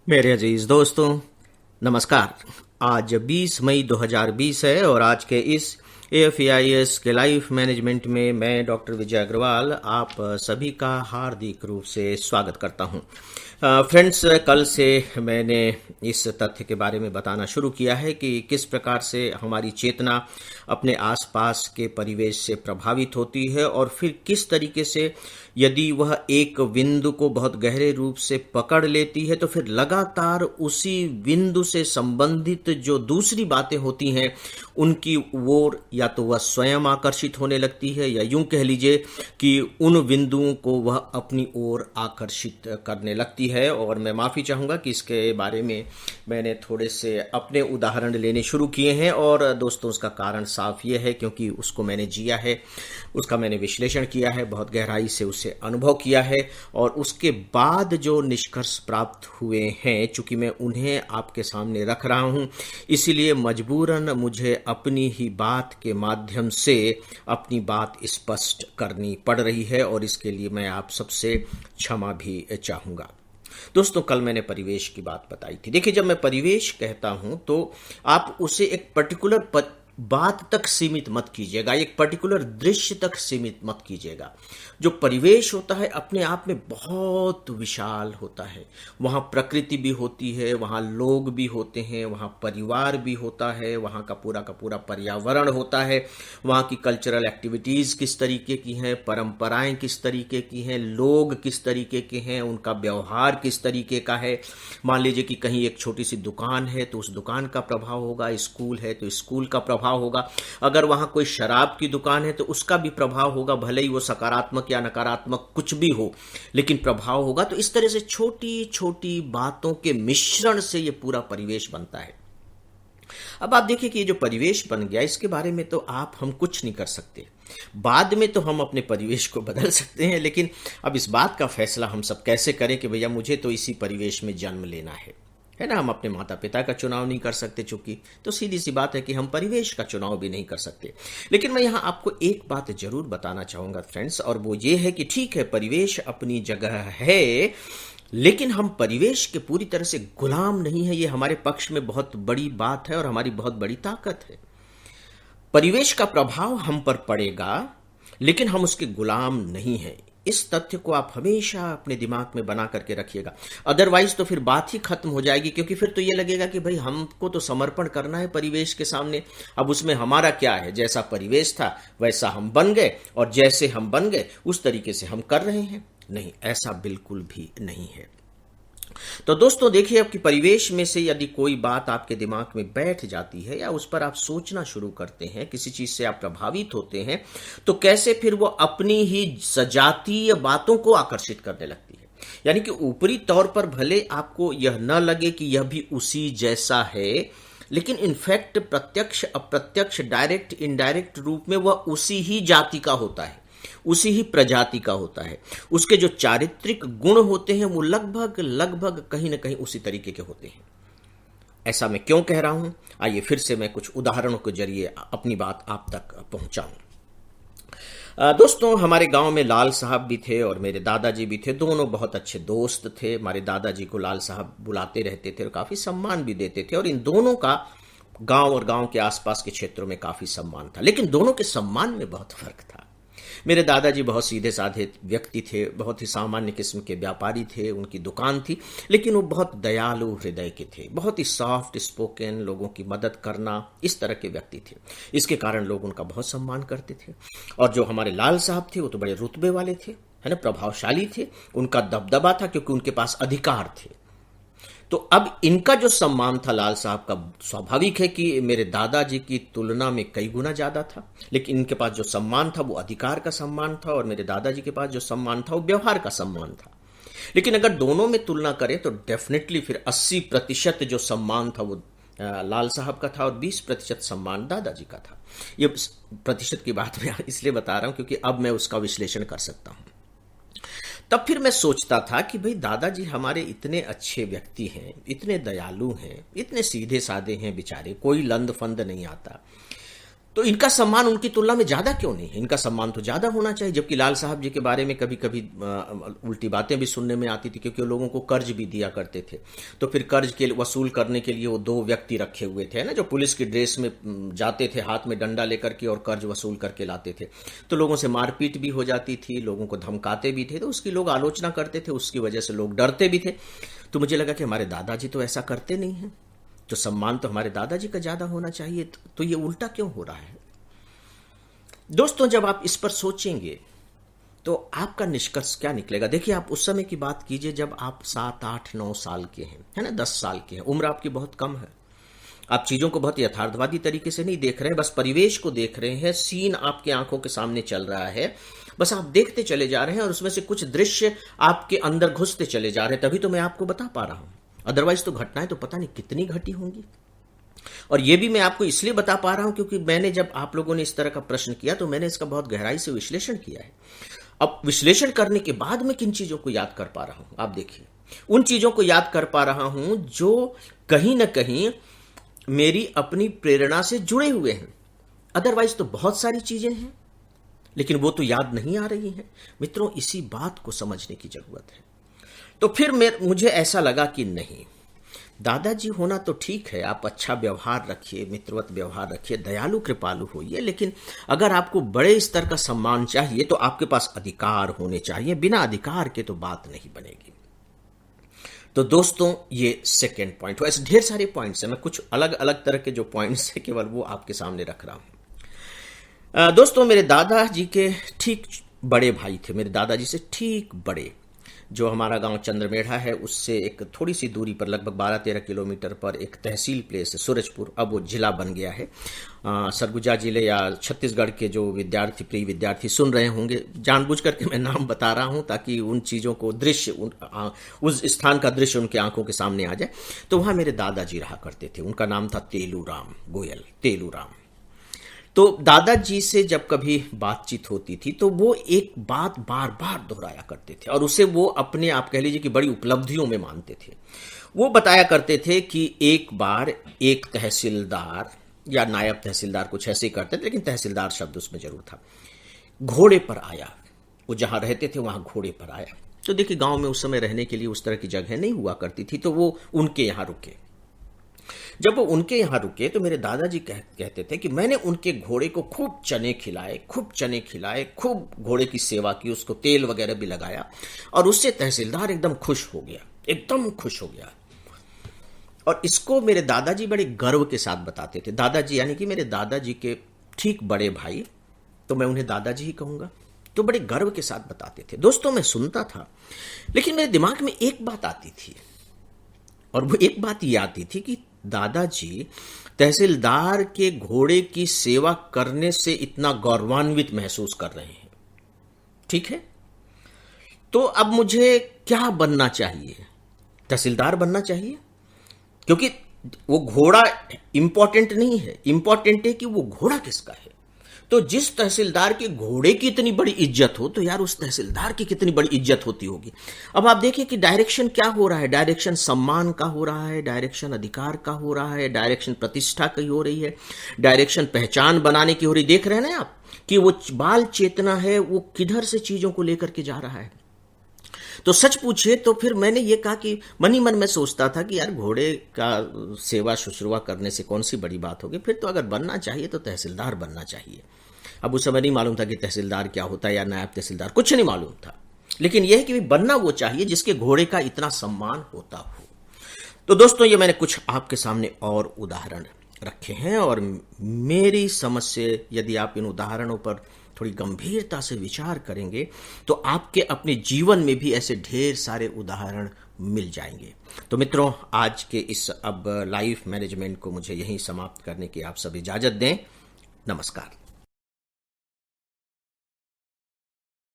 मेरे अजीज दोस्तों, नमस्कार। आज 20 मई 2020 है और आज के इस AFEIS के लाइफ मैनेजमेंट में मैं डॉक्टर विजय अग्रवाल आप सभी का हार्दिक रूप से स्वागत करता हूं। फ्रेंड्स, कल से मैंने इस तथ्य के बारे में बताना शुरू किया है कि किस प्रकार से हमारी चेतना अपने आसपास के परिवेश से प्रभावित होती है और फिर किस तरीके से यदि वह एक बिंदु को बहुत गहरे रूप से पकड़ लेती है तो फिर लगातार उसी बिंदु से संबंधित जो दूसरी बातें होती हैं उनकी ओर या तो वह स्वयं आकर्षित होने लगती है या यूं कह लीजिए कि उन बिंदुओं को वह अपनी ओर आकर्षित करने लगती है। और मैं माफ़ी चाहूँगा कि इसके बारे में मैंने थोड़े से अपने उदाहरण लेने शुरू किए हैं और दोस्तों उसका कारण साफ ये है क्योंकि उसको मैंने जिया है, उसका मैंने विश्लेषण किया है, बहुत गहराई से उसे अनुभव किया है और उसके बाद जो निष्कर्ष प्राप्त हुए हैं, चूंकि मैं उन्हें आपके सामने रख रहा हूं, इसीलिए मजबूरन मुझे अपनी ही बात के माध्यम से अपनी बात स्पष्ट करनी पड़ रही है और इसके लिए मैं आप सबसे क्षमा भी चाहूँगा। दोस्तों, कल मैंने परिवेश की बात बताई थी। देखिए, जब मैं परिवेश कहता हूं तो आप उसे एक पर्टिकुलर बात तक सीमित मत कीजिएगा, एक पर्टिकुलर दृश्य तक सीमित मत कीजिएगा। जो परिवेश होता है अपने आप में बहुत विशाल होता है। वहाँ प्रकृति भी होती है, वहाँ लोग भी होते हैं, वहाँ परिवार भी होता है, वहाँ का पूरा पर्यावरण होता है, वहाँ की कल्चरल एक्टिविटीज़ किस तरीके की हैं, परंपराएं किस तरीके की हैं, लोग किस तरीके के हैं, उनका व्यवहार किस तरीके का है। मान लीजिए कि कहीं एक छोटी सी दुकान है तो उस दुकान का प्रभाव होगा, स्कूल है तो स्कूल का प्रभाव होगा, अगर वहां कोई शराब की दुकान है तो उसका भी प्रभाव होगा, भले ही वो सकारात्मक या नकारात्मक कुछ भी हो, लेकिन प्रभाव होगा। तो इस तरह से छोटी छोटी बातों के मिश्रण से ये पूरा परिवेश बनता है। अब आप देखिए कि ये जो परिवेश बन गया, इसके बारे में तो हम कुछ नहीं कर सकते। बाद में तो हम अपने परिवेश को बदल सकते हैं, लेकिन अब इस बात का फैसला हम सब कैसे करें कि भैया मुझे तो इसी परिवेश में जन्म लेना है ना। हम अपने माता पिता का चुनाव नहीं कर सकते, चूंकि तो सीधी सी बात है कि हम परिवेश का चुनाव भी नहीं कर सकते। लेकिन मैं यहां आपको एक बात जरूर बताना चाहूंगा फ्रेंड्स, और वो ये है कि ठीक है, परिवेश अपनी जगह है, लेकिन हम परिवेश के पूरी तरह से गुलाम नहीं है। ये हमारे पक्ष में बहुत बड़ी बात है और हमारी बहुत बड़ी ताकत है। परिवेश का प्रभाव हम पर पड़ेगा, लेकिन हम उसके गुलाम नहीं हैं। इस तथ्य को आप हमेशा अपने दिमाग में बना करके रखिएगा, अदरवाइज तो फिर बात ही खत्म हो जाएगी। क्योंकि फिर तो ये लगेगा कि भाई हमको तो समर्पण करना है परिवेश के सामने, अब उसमें हमारा क्या है, जैसा परिवेश था वैसा हम बन गए और जैसे हम बन गए उस तरीके से हम कर रहे हैं। नहीं, ऐसा बिल्कुल भी नहीं है। तो दोस्तों देखिए, आपकी परिवेश में से यदि कोई बात आपके दिमाग में बैठ जाती है या उस पर आप सोचना शुरू करते हैं, किसी चीज से आप प्रभावित होते हैं, तो कैसे फिर वो अपनी ही सजातीय बातों को आकर्षित करने लगती है। यानी कि ऊपरी तौर पर भले आपको यह न लगे कि यह भी उसी जैसा है, लेकिन इनफैक्ट प्रत्यक्ष अप्रत्यक्ष डायरेक्ट इनडायरेक्ट रूप में वह उसी ही जाति का होता है, उसी ही प्रजाति का होता है। उसके जो चारित्रिक गुण होते हैं वो लगभग कहीं ना कहीं उसी तरीके के होते हैं। ऐसा मैं क्यों कह रहा हूं, आइए फिर से मैं कुछ उदाहरणों के जरिए अपनी बात आप तक पहुंचाऊं। दोस्तों, हमारे गांव में लाल साहब भी थे और मेरे दादाजी भी थे। दोनों बहुत अच्छे दोस्त थे। हमारे दादाजी को लाल साहब बुलाते रहते थे और काफी सम्मान भी देते थे, और इन दोनों का गांव और गांव के आसपास के क्षेत्रों में काफी सम्मान था। लेकिन दोनों के सम्मान में बहुत फर्क था। मेरे दादाजी बहुत सीधे साधे व्यक्ति थे, बहुत ही सामान्य किस्म के व्यापारी थे, उनकी दुकान थी, लेकिन वो बहुत दयालु हृदय के थे, बहुत ही सॉफ्ट स्पोकन, लोगों की मदद करना, इस तरह के व्यक्ति थे। इसके कारण लोग उनका बहुत सम्मान करते थे। और जो हमारे लाल साहब थे वो तो बड़े रुतबे वाले थे, है ना, प्रभावशाली थे, उनका दबदबा था क्योंकि उनके पास अधिकार थे। तो अब इनका जो सम्मान था लाल साहब का, स्वाभाविक है कि मेरे दादाजी की तुलना में कई गुना ज्यादा था। लेकिन इनके पास जो सम्मान था वो अधिकार का सम्मान था, और मेरे दादाजी के पास जो सम्मान था वो व्यवहार का सम्मान था। लेकिन अगर दोनों में तुलना करें तो डेफिनेटली फिर 80% जो सम्मान था वो लाल साहब का था और 20% सम्मान दादाजी का था। ये प्रतिशत की बात मैं इसलिए बता रहा हूं क्योंकि अब मैं उसका विश्लेषण कर सकता हूं। तब फिर मैं सोचता था कि भाई दादाजी हमारे इतने अच्छे व्यक्ति हैं, इतने दयालु हैं, इतने सीधे साधे हैं बेचारे, कोई लंद फंद नहीं आता, तो इनका सम्मान उनकी तुलना में ज्यादा क्यों नहीं है? इनका सम्मान तो ज्यादा होना चाहिए। जबकि लाल साहब जी के बारे में कभी कभी उल्टी बातें भी सुनने में आती थी, क्योंकि वो लोगों को कर्ज भी दिया करते थे। तो फिर कर्ज के वसूल करने के लिए वो 2 व्यक्ति रखे हुए थे ना, जो पुलिस की ड्रेस में जाते थे, हाथ में डंडा लेकर के, और कर्ज वसूल करके लाते थे। तो लोगों से मारपीट भी हो जाती थी, लोगों को धमकाते भी थे, तो उसकी लोग आलोचना करते थे, उसकी वजह से लोग डरते भी थे। तो मुझे लगा कि हमारे दादाजी तो ऐसा करते नहीं हैं, तो सम्मान तो हमारे दादाजी का ज्यादा होना चाहिए। तो ये उल्टा क्यों हो रहा है? दोस्तों, जब आप इस पर सोचेंगे तो आपका निष्कर्ष क्या निकलेगा? देखिए, आप उस समय की बात कीजिए जब आप 7, 8, 9 साल के हैं, है ना, 10 साल के हैं, उम्र आपकी बहुत कम है। आप चीजों को बहुत यथार्थवादी तरीके से नहीं देख रहे हैं, बस परिवेश को देख रहे हैं, सीन आपके आंखों के सामने चल रहा है, बस आप देखते चले जा रहे हैं, और उसमें से कुछ दृश्य आपके अंदर घुसते चले जा रहे हैं। तभी तो मैं आपको बता पा रहा हूं, अदरवाइज तो घटनाएं तो पता नहीं कितनी घटी होंगी। और यह भी मैं आपको इसलिए बता पा रहा हूं क्योंकि मैंने, जब आप लोगों ने इस तरह का प्रश्न किया, तो मैंने इसका बहुत गहराई से विश्लेषण किया है। अब विश्लेषण करने के बाद मैं किन चीजों को याद कर पा रहा हूं, आप देखिए, उन चीजों को याद कर पा रहा हूं जो कहीं ना कहीं मेरी अपनी प्रेरणा से जुड़े हुए हैं। अदरवाइज तो बहुत सारी चीजें हैं, लेकिन वो तो याद नहीं आ रही हैं। मित्रों, इसी बात को समझने की जरूरत है। तो फिर मुझे ऐसा लगा कि नहीं, दादाजी होना तो ठीक है, आप अच्छा व्यवहार रखिए, मित्रवत व्यवहार रखिए, दयालु कृपालु होइए, लेकिन अगर आपको बड़े स्तर का सम्मान चाहिए तो आपके पास अधिकार होने चाहिए। बिना अधिकार के तो बात नहीं बनेगी। तो दोस्तों, ये सेकेंड पॉइंट हुआ। ऐसे ढेर सारे पॉइंट्स हैं, मैं कुछ अलग अलग तरह के जो पॉइंट्स हैं केवल वो आपके सामने रख रहा हूं। दोस्तों, मेरे दादाजी के ठीक बड़े भाई थे, मेरे दादाजी से ठीक बड़े, जो हमारा गांव चंद्रमेढ़ा है उससे एक थोड़ी सी दूरी पर, लगभग 12-13 किलोमीटर पर एक तहसील प्लेस है सूरजपुर, अब वो जिला बन गया है। सरगुजा जिले या छत्तीसगढ़ के जो विद्यार्थी, प्रिय विद्यार्थी सुन रहे होंगे, जानबूझ करके मैं नाम बता रहा हूं ताकि उन चीज़ों को दृश्य, उस स्थान का दृश्य उनके आंखों के सामने आ जाए। तो वहाँ मेरे दादाजी रहा करते थे, उनका नाम था तेलूराम गोयल, तेलूराम। तो दादाजी से जब कभी बातचीत होती थी तो वो एक बात बार बार दोहराया करते थे, और उसे वो अपने, आप कह लीजिए कि बड़ी उपलब्धियों में मानते थे। वो बताया करते थे कि एक बार एक तहसीलदार या नायब तहसीलदार, कुछ ऐसे ही करते थे, लेकिन तहसीलदार शब्द उसमें जरूर था, घोड़े पर आया। वो जहां रहते थे वहां घोड़े पर आया। तो देखिए, गांव में उस समय रहने के लिए उस तरह की जगह नहीं हुआ करती थी, तो वो उनके यहां रुके। जब वो उनके यहां रुके तो मेरे दादाजी कहते थे कि मैंने उनके घोड़े को खूब चने खिलाए, खूब घोड़े की सेवा की, उसको तेल वगैरह भी लगाया, और उससे तहसीलदार एकदम खुश हो गया, एकदम खुश हो गया। और इसको मेरे दादाजी बड़े गर्व के साथ बताते थे। दादाजी यानी कि मेरे दादाजी के ठीक बड़े भाई, तो मैं उन्हें दादाजी ही कहूंगा, तो बड़े गर्व के साथ बताते थे। दोस्तों, मैं सुनता था, लेकिन मेरे दिमाग में एक बात आती थी, और वो एक बात ये आती थी कि दादाजी तहसीलदार के घोड़े की सेवा करने से इतना गौरवान्वित महसूस कर रहे हैं, ठीक है? तो अब मुझे क्या बनना चाहिए? तहसीलदार बनना चाहिए, क्योंकि वो घोड़ा इंपॉर्टेंट नहीं है, इंपॉर्टेंट है कि वो घोड़ा किसका है। तो जिस तहसीलदार के घोड़े की इतनी बड़ी इज्जत हो, तो यार उस तहसीलदार की कितनी बड़ी इज्जत होती होगी। अब आप देखिए कि डायरेक्शन क्या हो रहा है, डायरेक्शन सम्मान का हो रहा है, डायरेक्शन अधिकार का हो रहा है, डायरेक्शन प्रतिष्ठा की हो रही है, डायरेक्शन पहचान बनाने की हो रही। देख रहे हैं ना आप कि वो बाल चेतना है, वो किधर से चीजों को लेकर के जा रहा है। तो सच पूछिए तो फिर मैंने ये कहा कि मन ही मन में सोचता था कि यार घोड़े का सेवा शुश्रूषा करने से कौन सी बड़ी बात होगी, फिर तो अगर बनना चाहिए तो तहसीलदार बनना चाहिए। अब उस समय नहीं मालूम था कि तहसीलदार क्या होता है या नायब तहसीलदार, कुछ नहीं मालूम था, लेकिन यह है कि बनना वो चाहिए जिसके घोड़े का इतना सम्मान होता हो। तो दोस्तों, ये मैंने कुछ आपके सामने और उदाहरण रखे हैं, और मेरी समझ से यदि आप इन उदाहरणों पर थोड़ी गंभीरता से विचार करेंगे तो आपके अपने जीवन में भी ऐसे ढेर सारे उदाहरण मिल जाएंगे। तो मित्रों, आज के इस अब लाइफ मैनेजमेंट को मुझे यहीं समाप्त करने की आप सब इजाजत दें। नमस्कार।